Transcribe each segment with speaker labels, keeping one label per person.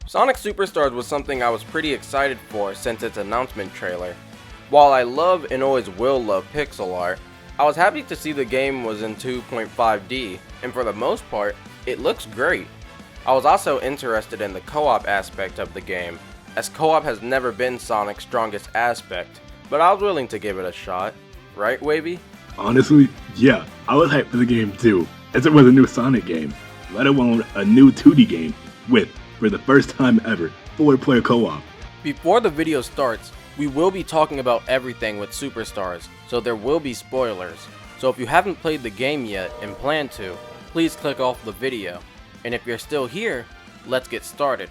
Speaker 1: Sonic Superstars was something I was pretty excited for since its announcement trailer. While I love and always will love pixel art, I was happy to see the game was in 2.5D, and for the most part, it looks great. I was also interested in the co-op aspect of the game, as co-op has never been Sonic's strongest aspect, but I was willing to give it a shot. Right, Wavy?
Speaker 2: Honestly, yeah, I was hyped for the game too, as it was a new Sonic game, let alone a new 2D game with, for the first time ever, 4-player co-op.
Speaker 1: Before the video starts, we will be talking about everything with Superstars, so there will be spoilers. So if you haven't played the game yet and plan to, please click off the video. And if you're still here, let's get started.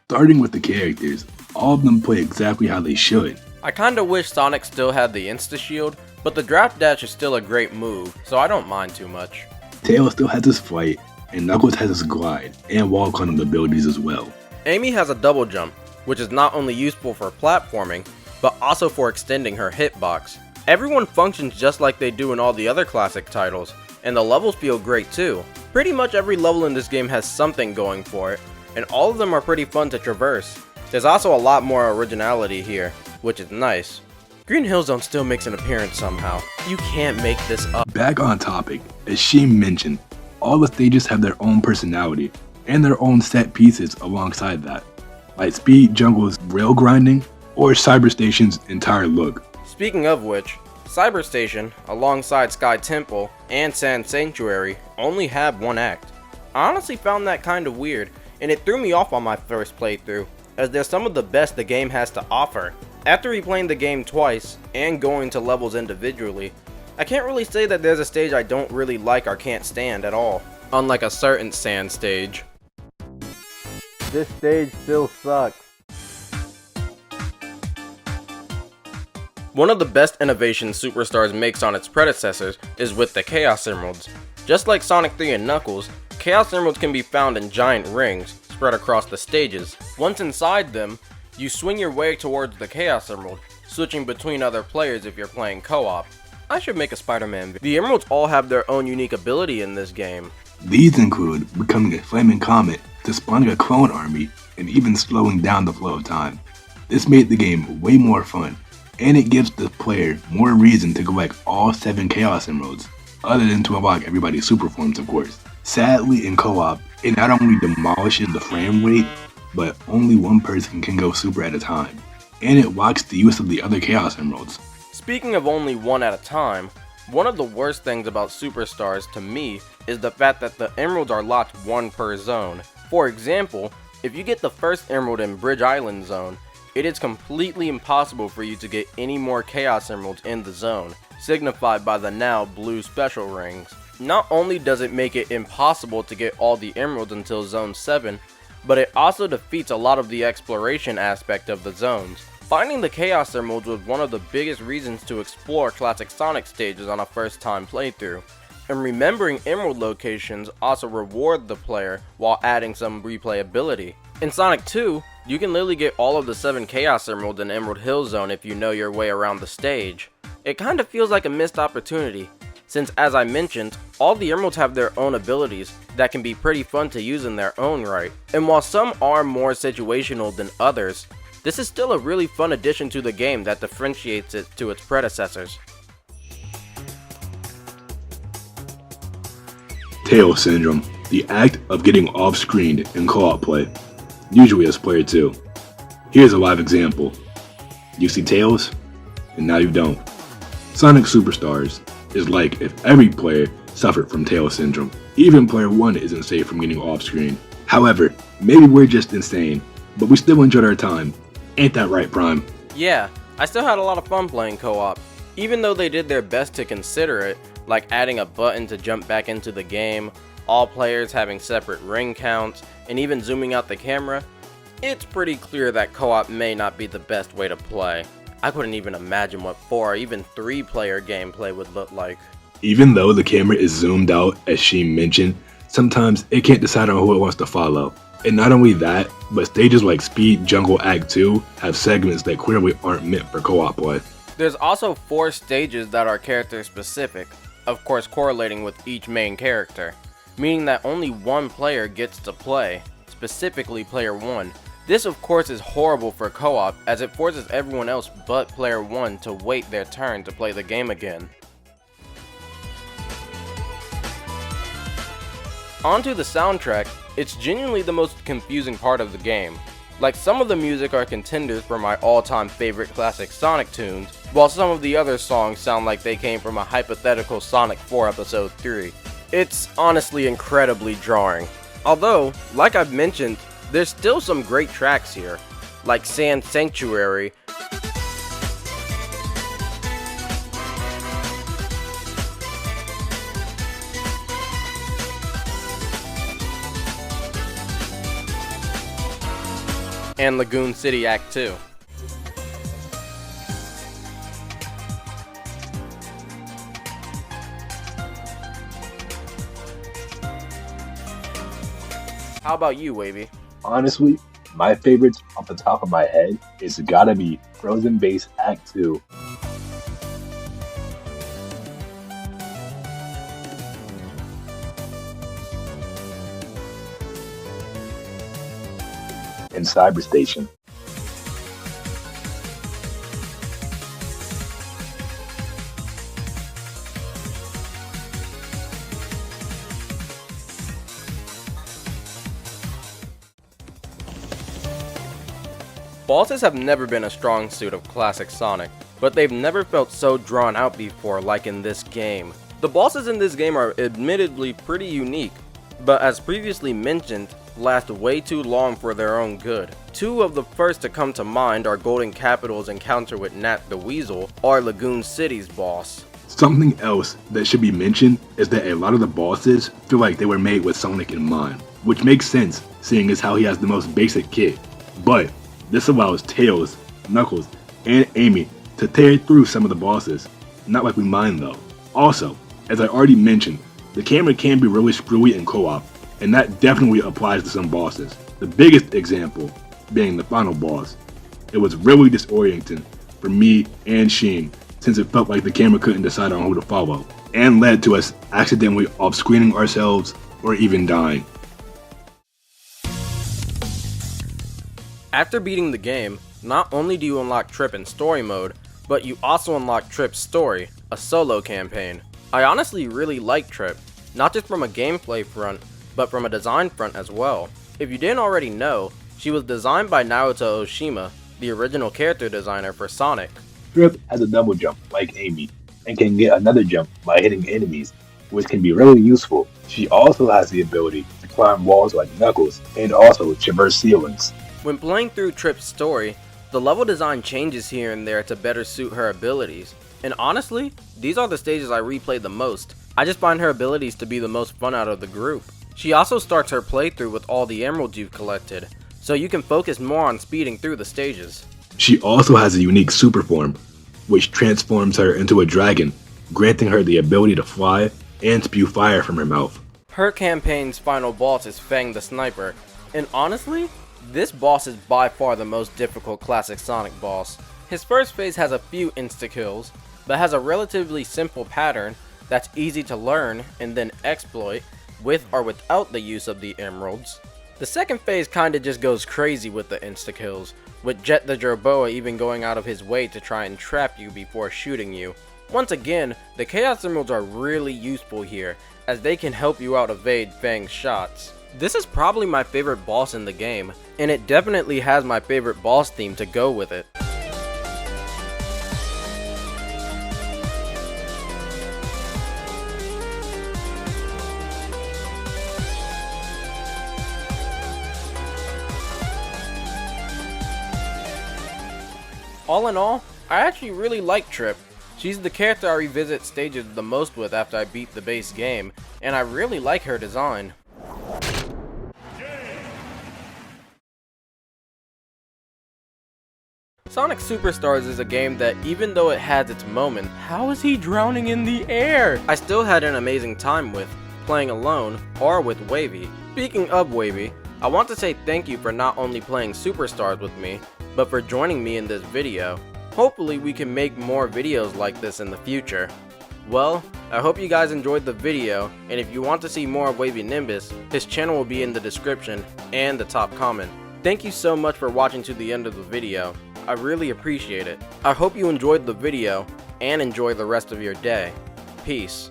Speaker 2: Starting with the characters, all of them play exactly how they should.
Speaker 1: I kinda wish Sonic still had the Insta-Shield, but the Draft Dash is still a great move, so I don't mind too much.
Speaker 2: Tails still has his flight, and Knuckles has his glide, and wall climbing abilities as well.
Speaker 1: Amy has a double jump, which is not only useful for platforming, but also for extending her hitbox. Everyone functions just like they do in all the other classic titles, and the levels feel great too. Pretty much every level in this game has something going for it, and all of them are pretty fun to traverse. There's also a lot more originality here, which is nice. Green Hill Zone still makes an appearance somehow. You can't make this up.
Speaker 2: Back on topic, as Shiem mentioned, all the stages have their own personality, and their own set pieces alongside that, like Speed Jungle's rail grinding, or Cyberstation's entire look.
Speaker 1: Speaking of which, Cyberstation, alongside Sky Temple and Sand Sanctuary, only have one act. I honestly found that kind of weird, and it threw me off on my first playthrough, as they're some of the best the game has to offer. After replaying the game twice, and going to levels individually, I can't really say that there's a stage I don't really like or can't stand at all. Unlike a certain Sand stage. This stage still sucks. One of the best innovations Superstars makes on its predecessors is with the Chaos Emeralds. Just like Sonic 3 and Knuckles, Chaos Emeralds can be found in giant rings spread across the stages. Once inside them, you swing your way towards the Chaos Emerald, switching between other players if you're playing co-op. I should make a Spider-Man video. The Emeralds all have their own unique ability in this game.
Speaker 2: These include becoming a flaming comet to spawning a clone army, and even slowing down the flow of time. This made the game way more fun, and it gives the player more reason to collect all 7 Chaos Emeralds, other than to unlock everybody's super forms of course. Sadly in co-op, it not only demolishes the frame rate, but only one person can go super at a time, and it locks the use of the other Chaos Emeralds.
Speaker 1: Speaking of only one at a time, one of the worst things about Superstars to me is the fact that the emeralds are locked one per zone. For example, if you get the first emerald in Bridge Island zone, it is completely impossible for you to get any more Chaos Emeralds in the zone, signified by the now blue special rings. Not only does it make it impossible to get all the emeralds until zone 7, but it also defeats a lot of the exploration aspect of the zones. Finding the Chaos Emeralds was one of the biggest reasons to explore classic Sonic stages on a first time playthrough, and remembering emerald locations also reward the player while adding some replayability. In Sonic 2, you can literally get all of the 7 Chaos Emeralds in Emerald Hill Zone if you know your way around the stage. It kinda feels like a missed opportunity, since as I mentioned, all the emeralds have their own abilities that can be pretty fun to use in their own right. And while some are more situational than others, this is still a really fun addition to the game that differentiates it to its predecessors.
Speaker 2: Tails Syndrome, the act of getting off-screen in co-op play, usually as player 2. Here's a live example. You see Tails, and now you don't. Sonic Superstars is like if every player suffered from Tails Syndrome. Even player 1 isn't safe from getting off-screen. However, maybe we're just insane, but we still enjoyed our time. Ain't that right, Prime?
Speaker 1: Yeah, I still had a lot of fun playing co-op. Even though they did their best to consider it, like adding a button to jump back into the game, all players having separate ring counts, and even zooming out the camera, it's pretty clear that co-op may not be the best way to play. I couldn't even imagine what 4 or even 3 player gameplay would look like.
Speaker 2: Even though the camera is zoomed out, as she mentioned, sometimes it can't decide on who it wants to follow. And not only that, but stages like Speed Jungle Act 2 have segments that clearly aren't meant for co-op play.
Speaker 1: There's also 4 stages that are character specific, of course correlating with each main character. meaning that only one player gets to play, specifically player 1. This of course is horrible for co-op, as it forces everyone else but player 1 to wait their turn to play the game again. Onto the soundtrack, it's genuinely the most confusing part of the game. Like, some of the music are contenders for my all-time favorite classic Sonic tunes, while some of the other songs sound like they came from a hypothetical Sonic 4 Episode 3. It's honestly incredibly jarring. Although, like I've mentioned, there's still some great tracks here, like Sand Sanctuary, and Lagoon City Act 2. How about you, Wavy?
Speaker 2: Honestly, my favorites off the top of my head is gotta be Frozen Base Act 2. And Cyberstation.
Speaker 1: Bosses have never been a strong suit of classic Sonic, but they've never felt so drawn out before like in this game. The bosses in this game are admittedly pretty unique, but as previously mentioned, last way too long for their own good. Two of the first to come to mind are Golden Capital's encounter with Nat the Weasel, or Lagoon City's boss.
Speaker 2: Something else that should be mentioned is that a lot of the bosses feel like they were made with Sonic in mind, which makes sense seeing as how he has the most basic kit. But this allows Tails, Knuckles, and Amy to tear through some of the bosses, not like we mind though. Also, as I already mentioned, the camera can be really screwy in co-op, and that definitely applies to some bosses. The biggest example being the final boss. It was really disorienting for me and Shiem, since it felt like the camera couldn't decide on who to follow, and led to us accidentally off-screening ourselves or even dying.
Speaker 1: After beating the game, not only do you unlock Trip in story mode, but you also unlock Trip's story, a solo campaign. I honestly really like Trip, not just from a gameplay front, but from a design front as well. If you didn't already know, she was designed by Naoto Oshima, the original character designer for Sonic.
Speaker 2: Trip has a double jump like Amy, and can get another jump by hitting enemies, which can be really useful. She also has the ability to climb walls like Knuckles, and also traverse ceilings.
Speaker 1: When playing through Trip's story, the level design changes here and there to better suit her abilities. And honestly, these are the stages I replay the most. I just find her abilities to be the most fun out of the group. She also starts her playthrough with all the emeralds you've collected, so you can focus more on speeding through the stages.
Speaker 2: She also has a unique super form, which transforms her into a dragon, granting her the ability to fly and spew fire from her mouth.
Speaker 1: Her campaign's final boss is Fang the Sniper, and honestly, this boss is by far the most difficult classic Sonic boss. His first phase has a few insta-kills, but has a relatively simple pattern that's easy to learn and then exploit with or without the use of the emeralds. The second phase kinda just goes crazy with the insta-kills, with Jet the Jerboa even going out of his way to try and trap you before shooting you. Once again, the Chaos Emeralds are really useful here, as they can help you out evade Fang's shots. This is probably my favorite boss in the game, and it definitely has my favorite boss theme to go with it. All in all, I actually really like Trip. She's the character I revisit stages the most with after I beat the base game, and I really like her design. Sonic Superstars is a game that, even though it has its moment, how is he drowning in the air? I still had an amazing time with, playing alone, or with Wavy. Speaking of Wavy, I want to say thank you for not only playing Superstars with me, but for joining me in this video. Hopefully we can make more videos like this in the future. Well, I hope you guys enjoyed the video, and if you want to see more of Wavy Nimbus, his channel will be in the description and the top comment. Thank you so much for watching to the end of the video. I really appreciate it. I hope you enjoyed the video and enjoy the rest of your day. Peace.